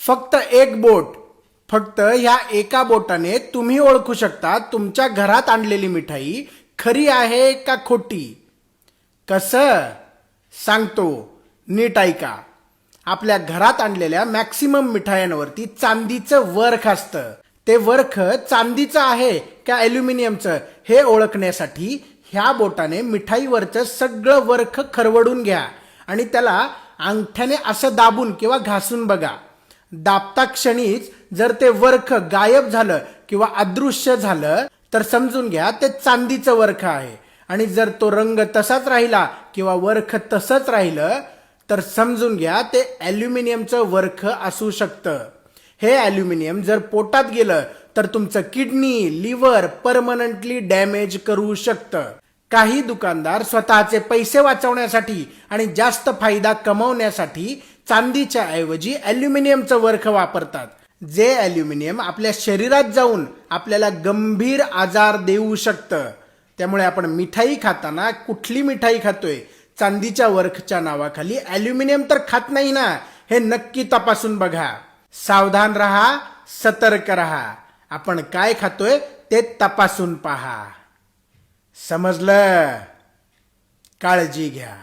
फक्त एक बोट, फक्त ह्या एका बोटाने तुम्ही ओळखू शकता तुमच्या घरात आणलेली मिठाई खरी आहे का खोटी. कसं सांगतो, नीट ऐका. आपल्या घरात आणलेल्या मॅक्सिमम मिठायांवरती चांदीचं वर्ख असतं. ते वर्ख चांदीचं आहे का ॲल्युमिनियमचं हे ओळखण्यासाठी ह्या बोटाने मिठाईवरचं सगळं वर्ख खरवडून घ्या आणि त्याला अंगठ्याने असं दाबून किंवा घासून बघा. दाबता क्षणीच जर ते वर्ख गायब झालं किंवा अदृश्य झालं तर समजून घ्या ते चांदीचं वर्ख आहे. आणि जर तो रंग तसाच राहिला किंवा वर्ख तसंच राहिलं तर समजून घ्या ते ॲल्युमिनियमचं वर्ख असू शकतं. हे ॲल्युमिनियम जर पोटात गेलं तर तुमचं किडनी, लिव्हर परमनंटली डॅमेज करू शकतं. काही दुकानदार स्वतःचे पैसे वाचवण्यासाठी आणि जास्त फायदा कमवण्यासाठी चांदीच्या ऐवजी ॲल्युमिनियमचं वर्ख वापरतात. जे ॲल्युमिनियम आपल्या शरीरात जाऊन आपल्याला गंभीर आजार देऊ शकतं. त्यामुळे आपण मिठाई खाताना कुठली मिठाई खातोय, चांदीच्या वर्खच्या नावाखाली ॲल्युमिनियम तर खात नाही ना, हे नक्की तपासून बघा. सावधान रहा, सतर्क रहा. आपण काय खातोय ते तपासून पहा. समजलं? काळजी घ्या.